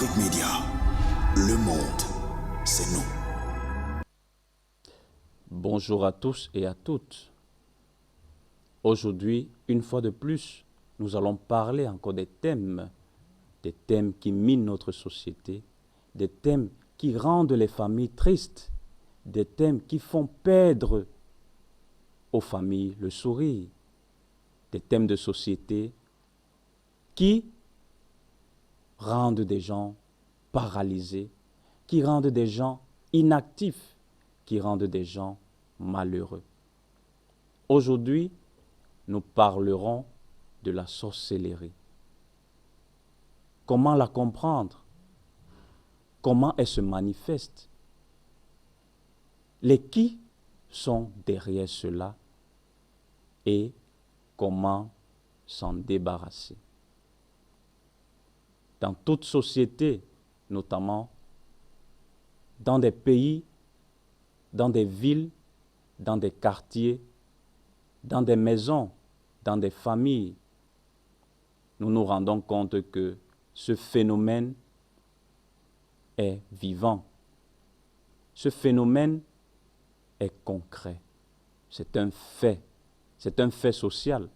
Afrique Média. Le monde, c'est nous. Bonjour à tous et à toutes. Aujourd'hui, une fois de plus, nous allons parler encore des thèmes qui minent notre société, des thèmes qui rendent les familles tristes, des thèmes qui font perdre aux familles le sourire, des thèmes de société qui rendent des gens paralysés, qui rendent des gens inactifs, qui rendent des gens malheureux. Aujourd'hui, nous parlerons de la sorcellerie. Comment la comprendre? Comment elle se manifeste? Les qui sont derrière cela et comment s'en débarrasser? Dans toute société, notamment dans des pays, dans des villes, dans des quartiers, dans des maisons, dans des familles, nous nous rendons compte que ce phénomène est vivant. Ce phénomène est concret. C'est un fait social.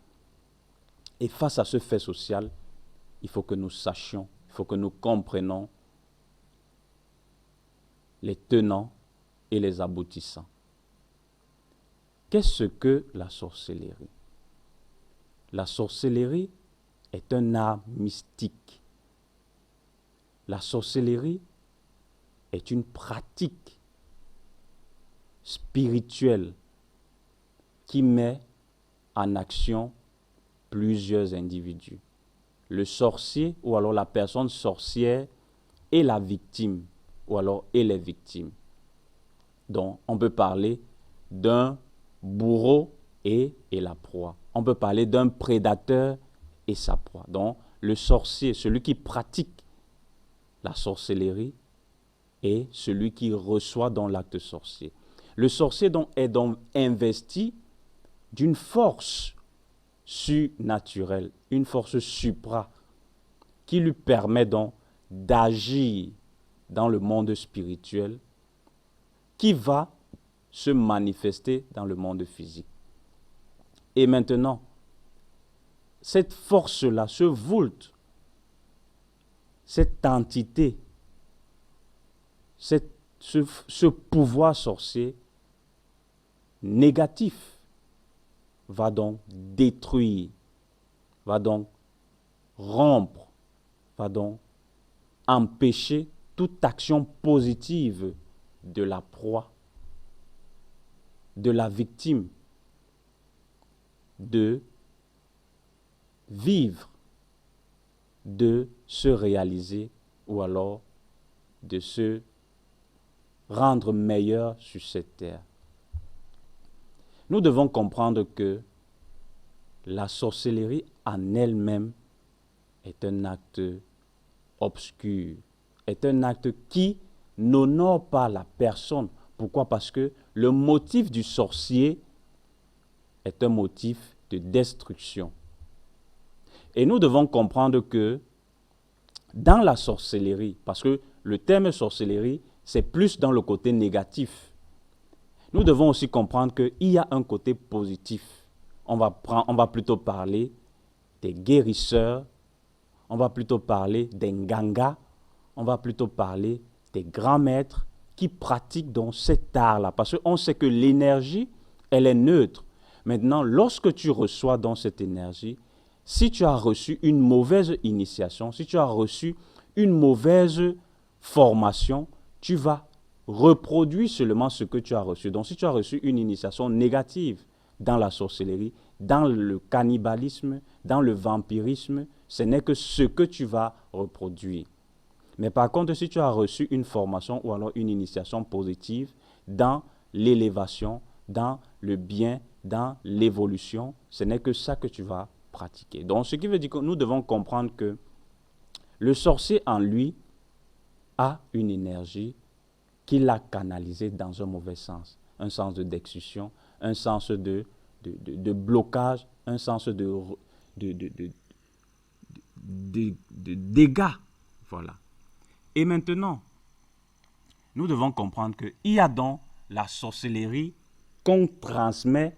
Et face à ce fait social, il faut que nous sachions, il faut que nous comprenions les tenants et les aboutissants. Qu'est-ce que la sorcellerie? La sorcellerie est un art mystique. La sorcellerie est une pratique spirituelle qui met en action plusieurs individus. Le sorcier ou alors la personne sorcière est la victime ou alors est les victimes. Donc on peut parler d'un bourreau et la proie. On peut parler d'un prédateur et sa proie. Donc le sorcier, celui qui pratique la sorcellerie, est celui qui reçoit dans l'acte sorcier. Le sorcier est donc investi d'une force surnaturelle, une force supra, qui lui permet donc d'agir dans le monde spirituel, qui va se manifester dans le monde physique. Et maintenant, cette force-là, ce voult, cette entité, ce pouvoir sorcier négatif va donc détruire, va donc rompre, va donc empêcher toute action positive de la proie, de la victime, de vivre, de se réaliser ou alors de se rendre meilleur sur cette terre. Nous devons comprendre que la sorcellerie en elle-même est un acte obscur, est un acte qui n'honore pas la personne. Pourquoi? Parce que le motif du sorcier est un motif de destruction. Et nous devons comprendre que dans la sorcellerie, parce que le terme sorcellerie, c'est plus dans le côté négatif. Nous devons aussi comprendre qu'il y a un côté positif. On va plutôt parler des guérisseurs, on va plutôt parler des nganga, on va plutôt parler des grands maîtres qui pratiquent dans cet art-là. Parce qu'on sait que l'énergie, elle est neutre. Maintenant, lorsque tu reçois dans cette énergie, si tu as reçu une mauvaise initiation, si tu as reçu une mauvaise formation, tu vas reproduire seulement ce que tu as reçu. Donc, si tu as reçu une initiation négative dans la sorcellerie, dans le cannibalisme, dans le vampirisme, ce n'est que ce que tu vas reproduire. Mais par contre, si tu as reçu une formation ou alors une initiation positive dans l'élévation, dans le bien, dans l'évolution, ce n'est que ça que tu vas pratiquer. Donc, ce qui veut dire que nous devons comprendre que le sorcier en lui a une énergie qu'il a canalisée dans un mauvais sens, un sens de destruction, un sens de blocage, un sens de dégâts. Voilà. Et maintenant, nous devons comprendre qu'il y a donc la sorcellerie qu'on transmet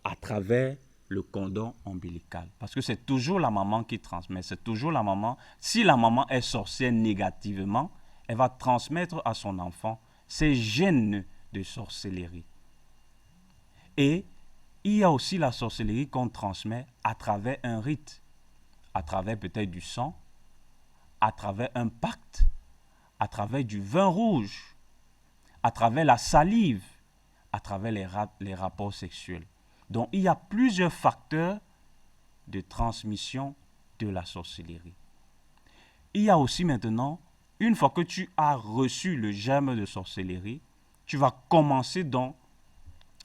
à travers le cordon ombilical. Parce que c'est toujours la maman qui transmet, c'est toujours la maman. Si la maman est sorcière négativement, elle va transmettre à son enfant ces gènes de sorcellerie. Et il y a aussi la sorcellerie qu'on transmet à travers un rite, à travers peut-être du sang, à travers un pacte, à travers du vin rouge, à travers la salive, à travers les rapports sexuels. Donc, il y a plusieurs facteurs de transmission de la sorcellerie. Il y a aussi maintenant, une fois que tu as reçu le germe de sorcellerie, tu vas commencer donc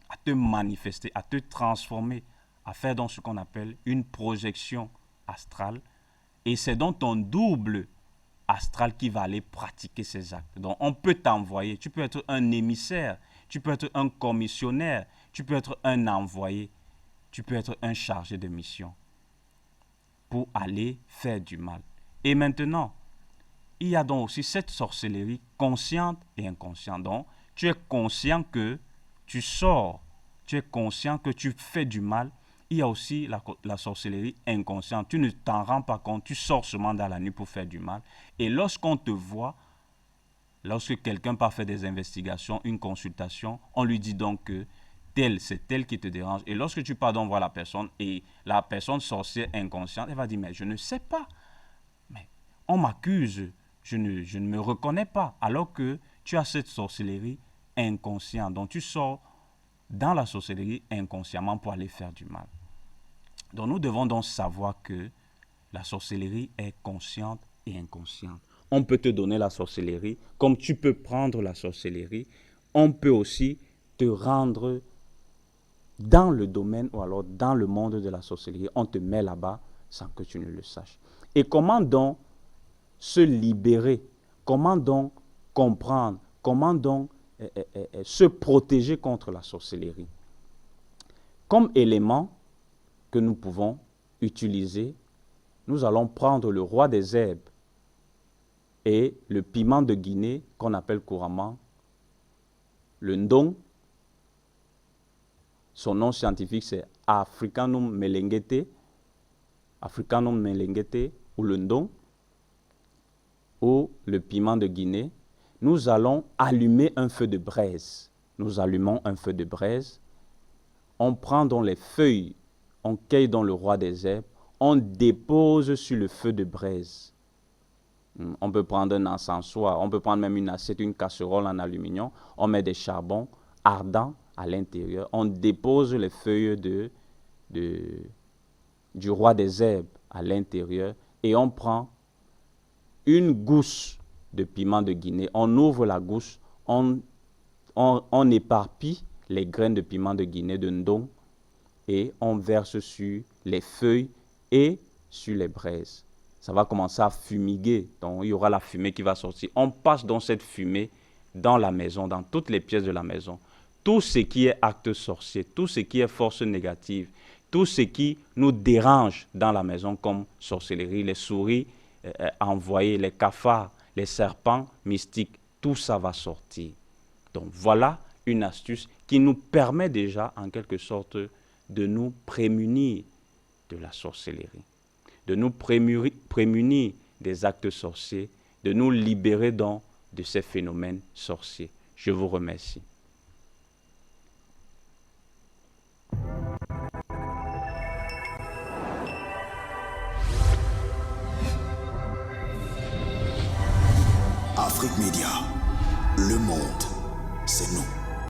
à te manifester, à te transformer, à faire donc ce qu'on appelle une projection astrale. Et c'est donc ton double astral qui va aller pratiquer ces actes. Donc, on peut t'envoyer. Tu peux être un émissaire, tu peux être un commissionnaire, tu peux être un envoyé, tu peux être un chargé de mission pour aller faire du mal. Et maintenant, il y a donc aussi cette sorcellerie consciente et inconsciente. Donc, tu es conscient que tu sors, tu es conscient que tu fais du mal. Il y a aussi la sorcellerie inconsciente. Tu ne t'en rends pas compte, tu sors seulement dans la nuit pour faire du mal. Et lorsqu'on te voit, lorsque quelqu'un part faire des investigations, une consultation, on lui dit donc que c'est tel qui te dérange. Et lorsque tu pars donc voir la personne, et la personne sorcière inconsciente, elle va dire, mais je ne sais pas. Mais on m'accuse, je ne me reconnais pas. Alors que tu as cette sorcellerie inconsciente. Donc tu sors dans la sorcellerie inconsciemment pour aller faire du mal. Donc nous devons donc savoir que la sorcellerie est consciente et inconsciente. On peut te donner la sorcellerie, comme tu peux prendre la sorcellerie. On peut aussi te rendre dans le domaine ou alors dans le monde de la sorcellerie. On te met là-bas sans que tu ne le saches. Et comment donc se libérer? Comment donc comprendre? Comment donc se protéger contre la sorcellerie? Comme élément que nous pouvons utiliser, nous allons prendre le roi des herbes et le piment de Guinée qu'on appelle couramment le ndong. Son nom scientifique c'est Africanum melengete, ou le ndong, ou le piment de Guinée. Nous allons allumer un feu de braise. Nous allumons un feu de braise. On prend donc les feuilles, on cueille dans le roi des herbes, on dépose sur le feu de braise. On peut prendre un encensoir, on peut prendre même une assiette, une casserole en aluminium, on met des charbons ardents à l'intérieur, on dépose les feuilles du roi des herbes à l'intérieur et on prend une gousse de piment de Guinée, on ouvre la gousse, on éparpille les graines de piment de Guinée, de ndong, et on verse sur les feuilles et sur les braises. Ça va commencer à fumiguer, donc il y aura la fumée qui va sortir. On passe donc cette fumée dans la maison, dans toutes les pièces de la maison. Tout ce qui est acte sorcier, tout ce qui est force négative, tout ce qui nous dérange dans la maison comme sorcellerie, les souris envoyées, les cafards, les serpents mystiques, tout ça va sortir. Donc voilà une astuce qui nous permet déjà en quelque sorte de nous prémunir de la sorcellerie, de nous prémunir des actes sorciers, de nous libérer donc de ces phénomènes sorciers. Je vous remercie. Afrique Média, le monde, c'est nous.